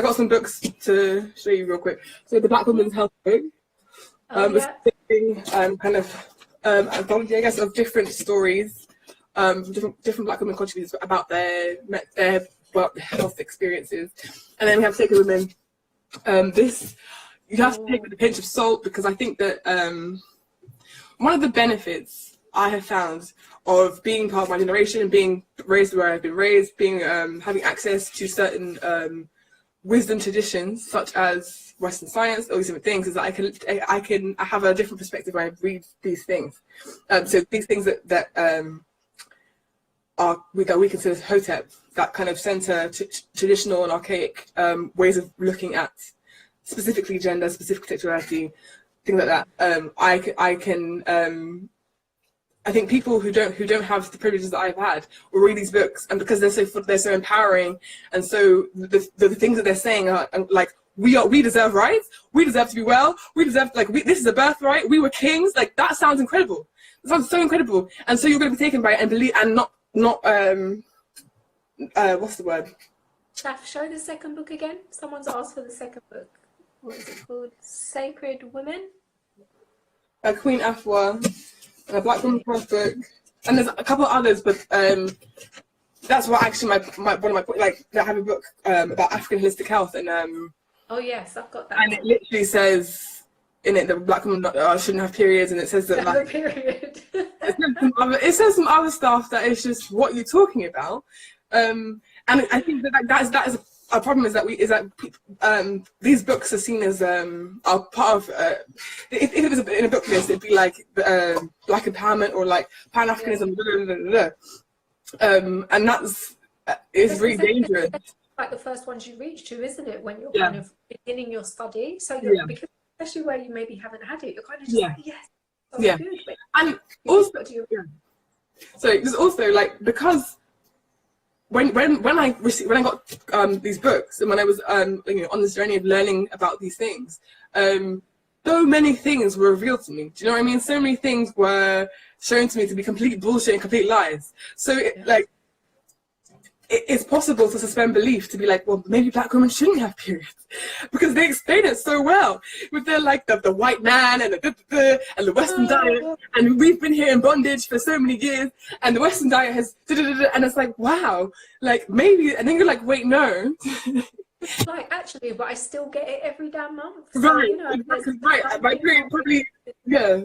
Speaker 1: got some books to show you real quick. So the Black Women's Health book, kind of anthology, I guess, of different stories. Different Black women contributors about their health experiences, and then we have Sacred Women. This you have to take with a pinch of salt, because I think that one of the benefits I have found of being part of my generation and being raised where I've been raised, being having access to certain wisdom traditions such as Western science, all these different things, is that I have a different perspective when I read these things. So these things that we consider Hotep, that kind of center traditional and archaic ways of looking at specifically gender, specific sexuality, things like that. I think people who don't have the privileges that I've had will read these books, and because they're so empowering, and so the things that they're saying are like, we deserve rights, we deserve to be well, we deserve, like, this is a birthright, we were kings. Like, that sounds incredible. It sounds so incredible, and so you're going to be taken by it and believe, and not what's the word?
Speaker 2: Chaff, show the second book again. Someone's asked for the second book. What is it called? Sacred Women?
Speaker 1: Queen Afua, a Black Women's Health book, and there's a couple of others, but that's what actually one of my like, I have a book about African holistic health, and
Speaker 2: oh yes, I've got that.
Speaker 1: And it literally says in it that black women shouldn't have periods, and it says that like
Speaker 3: period.
Speaker 1: it says some other stuff that is just what you're talking about. And I think that is a problem, is that these books are seen as are part of if it was in a book list, it'd be like black empowerment or like Pan-Africanism, and that's is really dangerous.
Speaker 3: Like the first ones you reach to, isn't it, when you're
Speaker 1: Yeah.
Speaker 3: kind of beginning your study? So
Speaker 1: Yeah.
Speaker 3: because especially where you maybe haven't had it, you're kind of just like, yes, so
Speaker 1: Yeah.
Speaker 3: good. But
Speaker 1: And also, so there's also like, because when I got these books, and when I was you know, on this journey of learning about these things, so many things were revealed to me. Do you know what I mean? So many things were shown to me to be complete bullshit and complete lies. So like, it's possible to suspend belief, to be like, well, maybe black women shouldn't have periods, because they explain it so well with their like the white man and the Western diet, and we've been here in bondage for so many years, and the Western diet has and it's like, wow, like maybe, and then you're like, wait, no.
Speaker 3: like, actually, but I still get it every damn month. So,
Speaker 1: Right,
Speaker 3: you know,
Speaker 1: exactly, right. My period probably, yeah.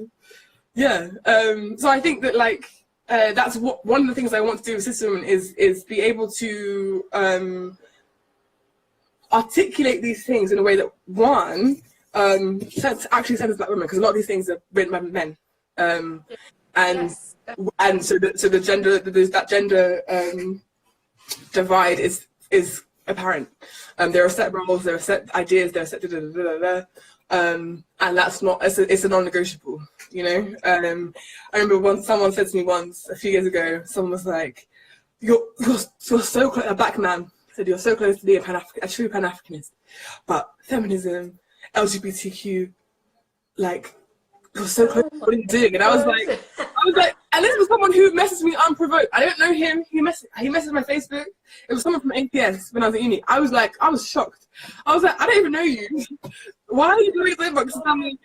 Speaker 1: So I think that like, that's one of the things I want to do with sisterwoman is be able to articulate these things in a way that actually centers black women, because a lot of these things are written by men, and
Speaker 3: yes,
Speaker 1: so the gender, that gender divide is apparent. There are set roles, there are set ideas, there are set and that's not, it's a non-negotiable, you know. I remember someone said to me once a few years ago, someone was like, you're so close, a black man said, you're so close to being a true Pan-Africanist, but feminism, LGBTQ, like, you're so close to what are you doing? And I was like, and this was someone who messaged me unprovoked. I don't know him. He messaged my Facebook. It was someone from APS when I was at uni. I was like, I was shocked. I was like, I don't even know you. Why are you doing this inbox to tell me?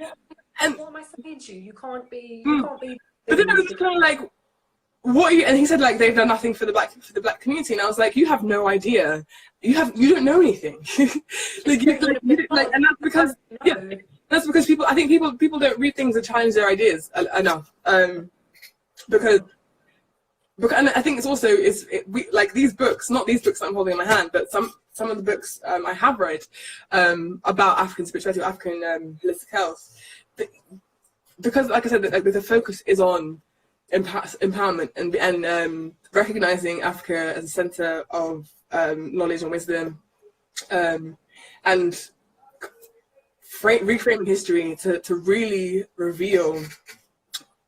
Speaker 1: And
Speaker 3: what am I saying to you? You can't be.
Speaker 1: But then I was just kind of like, what are you? And he said like they've done nothing for the black community, and I was like, you have no idea. You don't know anything. And that's because that's because people. I think people don't read things and challenge their ideas enough. Because and I think it's also like these books, not these books that I'm holding in my hand, but some of the books I have read about African spirituality or African holistic health, because like I said, the focus is on empowerment and recognizing Africa as a center of knowledge and wisdom, and reframing history to really reveal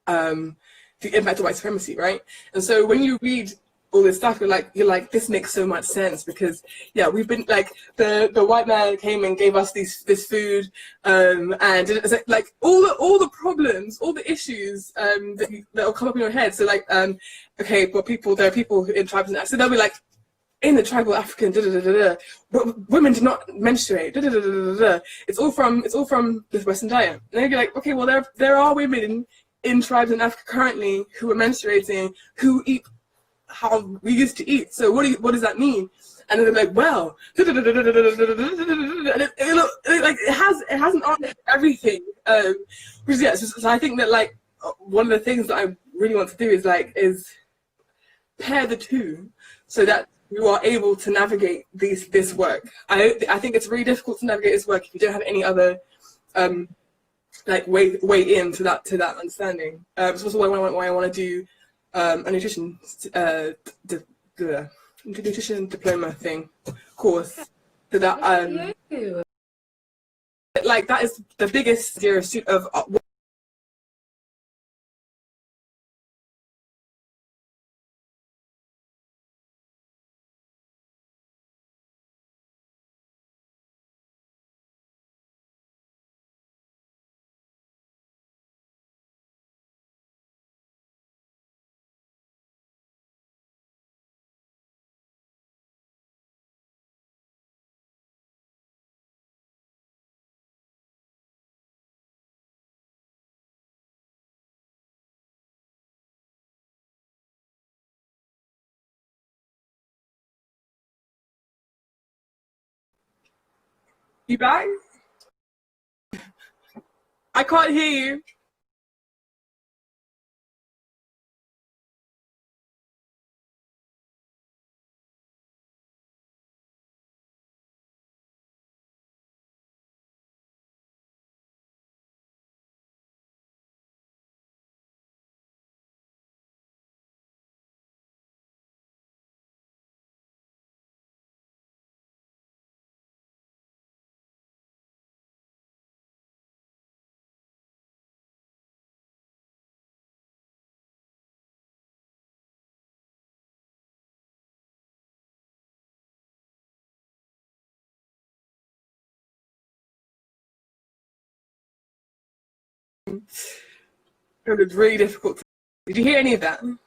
Speaker 1: the impact of white supremacy, right? And so when you read all this stuff, you're like, this makes so much sense, because we've been like, the white man came and gave us this food, and it's like all the problems, all the issues that will come up in your head. So like, okay, but there are people in tribes, and so they'll be like, in the tribal African, but women do not menstruate. It's all from the Western diet. And they'd be like, okay, well there are women in tribes in Africa currently who are menstruating, who eat how we used to eat. So what does that mean? And then they're like, well, and it hasn't answered everything. So I think that like one of the things that I really want to do is pair the two, so that you are able to navigate this work. I think it's really difficult to navigate this work if you don't have any other like way into that understanding. So that's why I want to do a nutrition nutrition diploma course, so that like that is the biggest zero suit of you back? I can't hear you. It was really difficult. Did you hear any of that? Are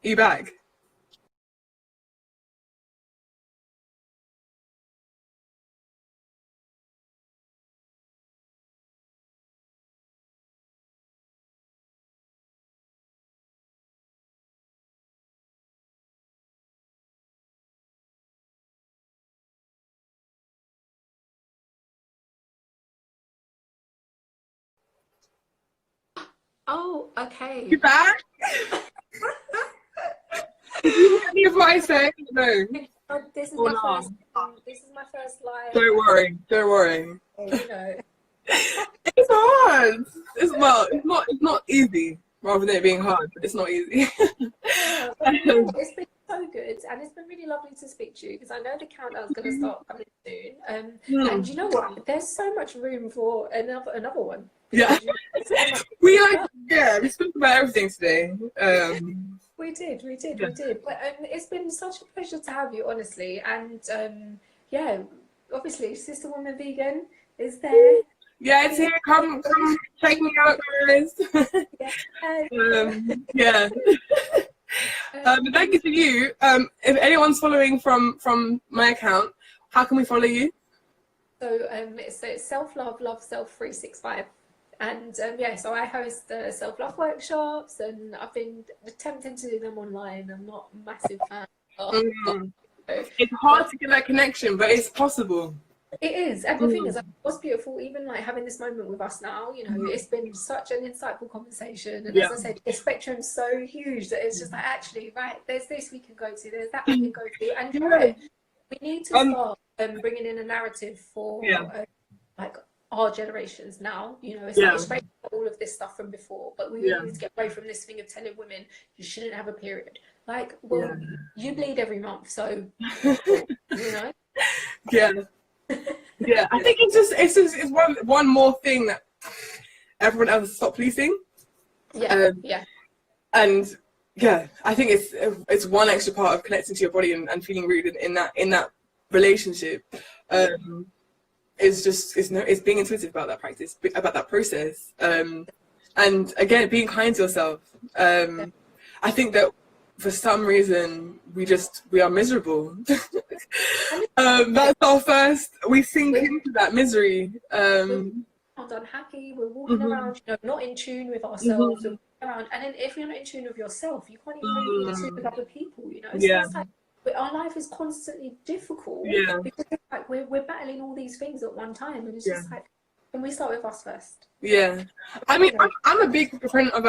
Speaker 1: you back?
Speaker 3: Oh, okay.
Speaker 1: You back? Did you hear any of what I said? No.
Speaker 2: This is
Speaker 1: Oh,
Speaker 2: my
Speaker 1: no.
Speaker 2: first. This is my first live.
Speaker 1: Don't worry. Don't worry.
Speaker 2: You know.
Speaker 1: It's hard. It's not easy. Rather than it being hard, but it's not easy.
Speaker 2: Yeah, but it's been so good, and it's been really lovely to speak to you because I know the countdown's going to start coming soon. And you know what? There's so much room for another one.
Speaker 1: Yeah. We spoke about everything today.
Speaker 2: We did. But it's been such a pleasure to have you, honestly. And yeah, obviously, Sister Woman Vegan is there.
Speaker 1: Yeah, it's here. Come check me out, guys. Yeah. But thank you to you. If anyone's following from my account, how can we follow you?
Speaker 2: So it's selfloveloveself365. And so I host self-love workshops, and I've been attempting to do them online. I'm not a massive fan.
Speaker 1: It's hard to get that connection, but it's possible.
Speaker 2: It is, and the thing is, what's beautiful, even like having this moment with us now, you know, it's been such an insightful conversation, and as I said, the spectrum's so huge that it's just like, actually, right, there's this we can go to, there's that we can go to, and we need to start bringing in a narrative for like our generations now. You know, it's like straight all of this stuff from before, but we really need to get away from this thing of telling women you shouldn't have a period. Like, well, you bleed every month, so you know. Yeah, I think it's one more thing that everyone else stop policing. And I think it's one extra part of connecting to your body and feeling rooted in that relationship. It's being intuitive about that practice, about that process, and again, being kind to yourself. I think that for some reason we are miserable. That's our first. We sink into that misery. We're unhappy. We're walking around, you know, not in tune with ourselves. We're walking around, and then if you're not in tune with yourself, you can't even really be in tune with other people. You know, so it's like our life is constantly difficult because it's like we're battling all these things at one time, and it's just like, can we start with us first? Yeah,
Speaker 1: I mean, I'm a big proponent of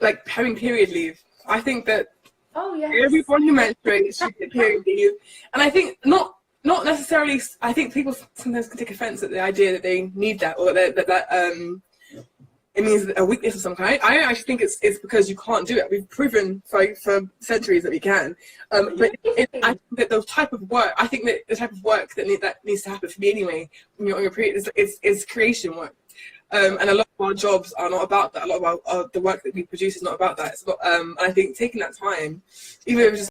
Speaker 1: like having period leave. I think that everyone who menstruates should get period leave, and I think not necessarily. I think people sometimes can take offense at the idea that they need that, or that it means a weakness of some kind. I actually think it's because you can't do it. We've proven for centuries that we can. But I think that the type of work that needs to happen for me anyway, when you're on your period, is creation work. And a lot of our jobs are not about that. A lot of the work that we produce is not about that. It's not, and I think taking that time, even if it's just